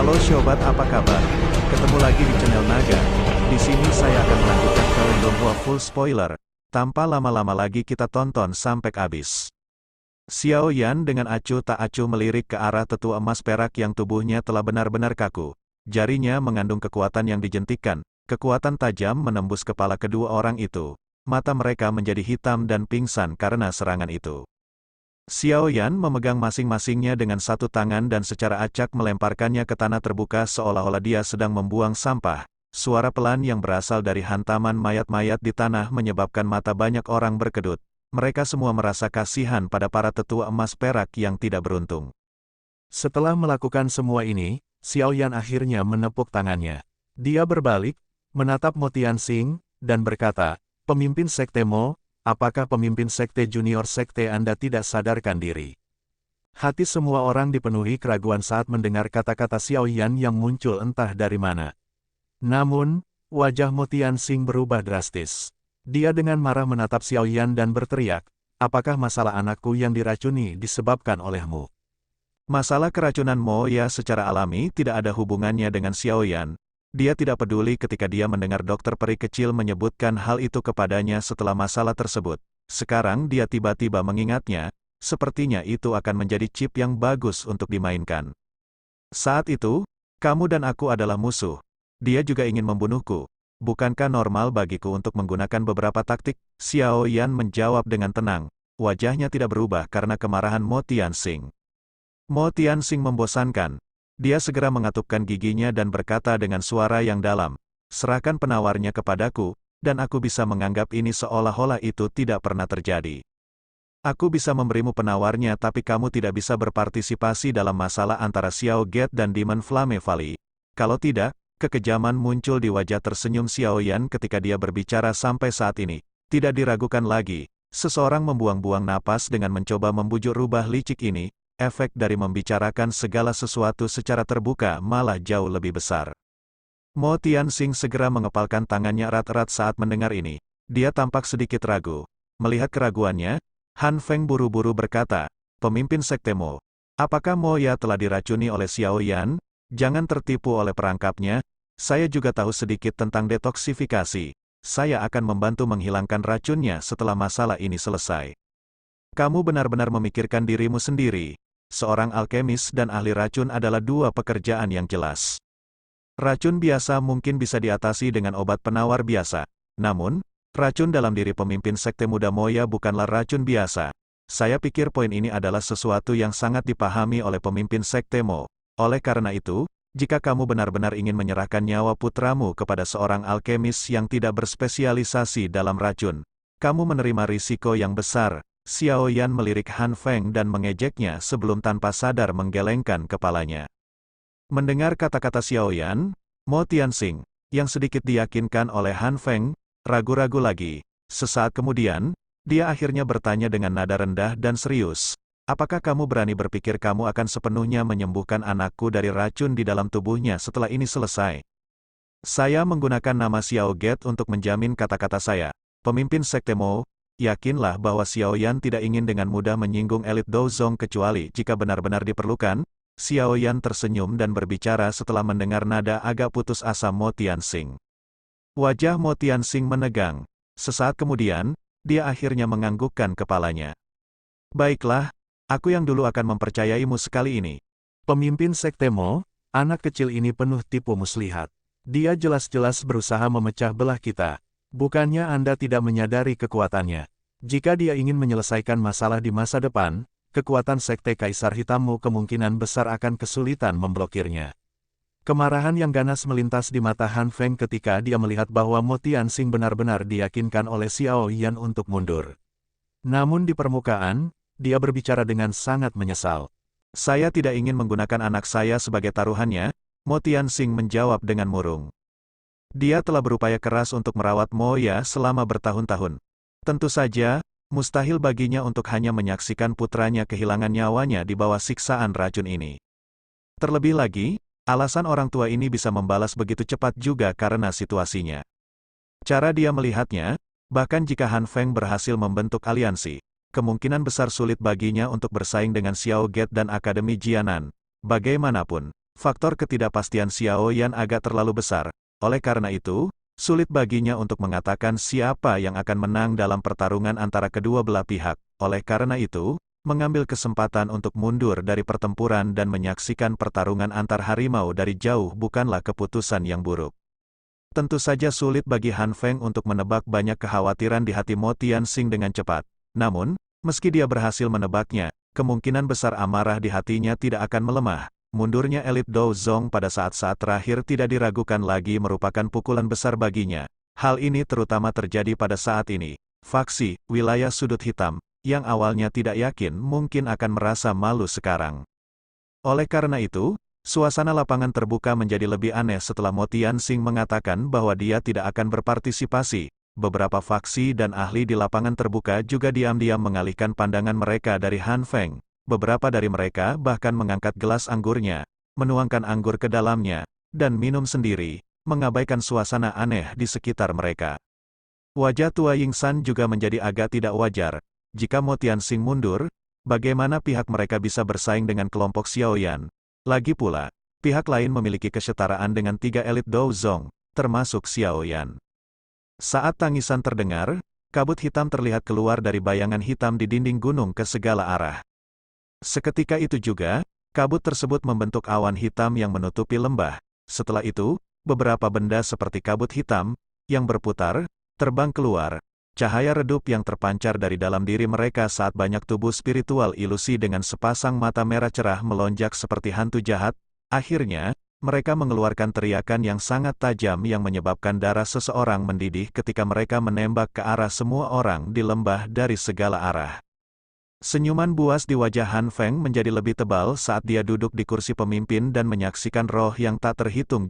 Halo Sobat, apa kabar? Ketemu lagi di channel Naga. Di sini saya akan melanjutkan film Donghua full spoiler. Tanpa lama-lama lagi kita tonton sampai habis. Xiao Yan dengan acuh tak acuh melirik ke arah tetua emas perak yang tubuhnya telah benar-benar kaku. Jarinya mengandung kekuatan yang dijentikan. Kekuatan tajam menembus kepala kedua orang itu. Mata mereka menjadi hitam dan pingsan karena serangan itu. Xiao Yan memegang masing-masingnya dengan satu tangan dan secara acak melemparkannya ke tanah terbuka seolah-olah dia sedang membuang sampah. Suara pelan yang berasal dari hantaman mayat-mayat di tanah menyebabkan mata banyak orang berkedut. Mereka semua merasa kasihan pada para tetua emas perak yang tidak beruntung. Setelah melakukan semua ini, Xiao Yan akhirnya menepuk tangannya. Dia berbalik, menatap Mo Tianxing, dan berkata, "Pemimpin Sekte Mo, apakah pemimpin Sekte Junior Sekte Anda tidak sadarkan diri?" Hati semua orang dipenuhi keraguan saat mendengar kata-kata Xiao Yan yang muncul entah dari mana. Namun, wajah Mo Tianxing berubah drastis. Dia dengan marah menatap Xiao Yan dan berteriak, "Apakah masalah anakku yang diracuni disebabkan olehmu?" Masalah keracunan Mo ya secara alami tidak ada hubungannya dengan Xiao Yan. Dia tidak peduli ketika dia mendengar dokter peri kecil menyebutkan hal itu kepadanya setelah masalah tersebut. Sekarang dia tiba-tiba mengingatnya, sepertinya itu akan menjadi chip yang bagus untuk dimainkan. Saat itu, kamu dan aku adalah musuh. Dia juga ingin membunuhku. Bukankah normal bagiku untuk menggunakan beberapa taktik? Xiao Yan menjawab dengan tenang. Wajahnya tidak berubah karena kemarahan Mo Tianxing. Mo Tianxing membosankan. Dia segera mengatupkan giginya dan berkata dengan suara yang dalam, "Serahkan penawarnya kepadaku, dan aku bisa menganggap ini seolah-olah itu tidak pernah terjadi. Aku bisa memberimu penawarnya tapi kamu tidak bisa berpartisipasi dalam masalah antara Xiao Get dan Demon Flame Valley. Kalau tidak," kekejaman muncul di wajah tersenyum Xiao Yan ketika dia berbicara sampai saat ini. Tidak diragukan lagi, seseorang membuang-buang napas dengan mencoba membujuk rubah licik ini. Efek dari membicarakan segala sesuatu secara terbuka malah jauh lebih besar. Mo Tianxing segera mengepalkan tangannya erat-erat saat mendengar ini. Dia tampak sedikit ragu. Melihat keraguannya, Han Feng buru-buru berkata, "Pemimpin Sekte Mo, apakah Mo ya telah diracuni oleh Xiao Yan? Jangan tertipu oleh perangkapnya. Saya juga tahu sedikit tentang detoksifikasi. Saya akan membantu menghilangkan racunnya setelah masalah ini selesai." Kamu benar-benar memikirkan dirimu sendiri. Seorang alkemis dan ahli racun adalah dua pekerjaan yang jelas. Racun biasa mungkin bisa diatasi dengan obat penawar biasa. Namun, racun dalam diri pemimpin Sekte Muda Moya bukanlah racun biasa. Saya pikir poin ini adalah sesuatu yang sangat dipahami oleh pemimpin Sekte Mo. Oleh karena itu, jika kamu benar-benar ingin menyerahkan nyawa putramu kepada seorang alkemis yang tidak berspesialisasi dalam racun, kamu menerima risiko yang besar. Xiao Yan melirik Han Feng dan mengejeknya sebelum tanpa sadar menggelengkan kepalanya. Mendengar kata-kata Xiao Yan, Mo Tianxing, yang sedikit diyakinkan oleh Han Feng, ragu-ragu lagi. Sesaat kemudian, dia akhirnya bertanya dengan nada rendah dan serius, "Apakah kamu berani berpikir kamu akan sepenuhnya menyembuhkan anakku dari racun di dalam tubuhnya setelah ini selesai?" Saya menggunakan nama Xiao Get untuk menjamin kata-kata saya. Pemimpin Sekte Mo, yakinlah bahwa Xiao Yan tidak ingin dengan mudah menyinggung elit Douzong kecuali jika benar-benar diperlukan. Xiao Yan tersenyum dan berbicara setelah mendengar nada agak putus asa Mo Tianxing. Wajah Mo Tianxing menegang. Sesaat kemudian, dia akhirnya menganggukkan kepalanya. "Baiklah, aku yang dulu akan mempercayaimu sekali ini." Pemimpin Sekte Mo, anak kecil ini penuh tipu muslihat. Dia jelas-jelas berusaha memecah belah kita. Bukannya Anda tidak menyadari kekuatannya. Jika dia ingin menyelesaikan masalah di masa depan, kekuatan Sekte Kaisar Hitammu kemungkinan besar akan kesulitan memblokirnya. Kemarahan yang ganas melintas di mata Han Feng ketika dia melihat bahwa Mo Tianxing benar-benar diyakinkan oleh Xiao Yan untuk mundur. Namun di permukaan, dia berbicara dengan sangat menyesal. "Saya tidak ingin menggunakan anak saya sebagai taruhannya," Mo Tianxing menjawab dengan murung. Dia telah berupaya keras untuk merawat Mo Ya selama bertahun-tahun. Tentu saja, mustahil baginya untuk hanya menyaksikan putranya kehilangan nyawanya di bawah siksaan racun ini. Terlebih lagi, alasan orang tua ini bisa membalas begitu cepat juga karena situasinya. Cara dia melihatnya, bahkan jika Han Feng berhasil membentuk aliansi, kemungkinan besar sulit baginya untuk bersaing dengan Xiao Get dan Akademi Jianan. Bagaimanapun, faktor ketidakpastian Xiao Yan agak terlalu besar. Oleh karena itu, sulit baginya untuk mengatakan siapa yang akan menang dalam pertarungan antara kedua belah pihak. Oleh karena itu, mengambil kesempatan untuk mundur dari pertempuran dan menyaksikan pertarungan antar harimau dari jauh bukanlah keputusan yang buruk. Tentu saja sulit bagi Han Feng untuk menebak banyak kekhawatiran di hati Mo Tianxing dengan cepat. Namun, meski dia berhasil menebaknya, kemungkinan besar amarah di hatinya tidak akan melemah. Mundurnya elit Dou Zong pada saat-saat terakhir tidak diragukan lagi merupakan pukulan besar baginya. Hal ini terutama terjadi pada saat ini. Faksi, wilayah sudut hitam, yang awalnya tidak yakin mungkin akan merasa malu sekarang. Oleh karena itu, suasana lapangan terbuka menjadi lebih aneh setelah Mo Tianxing mengatakan bahwa dia tidak akan berpartisipasi. Beberapa faksi dan ahli di lapangan terbuka juga diam-diam mengalihkan pandangan mereka dari Han Feng. Beberapa dari mereka bahkan mengangkat gelas anggurnya, menuangkan anggur ke dalamnya, dan minum sendiri, mengabaikan suasana aneh di sekitar mereka. Wajah tua Yingsan juga menjadi agak tidak wajar. Jika Mo Tianxing mundur, bagaimana pihak mereka bisa bersaing dengan kelompok Xiao Yan? Lagi pula, pihak lain memiliki kesetaraan dengan 3 elit Dou Zong, termasuk Xiao Yan. Saat tangisan terdengar, kabut hitam terlihat keluar dari bayangan hitam di dinding gunung ke segala arah. Seketika itu juga, kabut tersebut membentuk awan hitam yang menutupi lembah. Setelah itu, beberapa benda seperti kabut hitam, yang berputar, terbang keluar. Cahaya redup yang terpancar dari dalam diri mereka saat banyak tubuh spiritual ilusi dengan sepasang mata merah cerah melonjak seperti hantu jahat. Akhirnya, mereka mengeluarkan teriakan yang sangat tajam yang menyebabkan darah seseorang mendidih ketika mereka menembak ke arah semua orang di lembah dari segala arah. Senyuman buas di wajah Han Feng menjadi lebih tebal saat dia duduk di kursi pemimpin dan menyaksikan roh yang tak terhitung jumlahnya.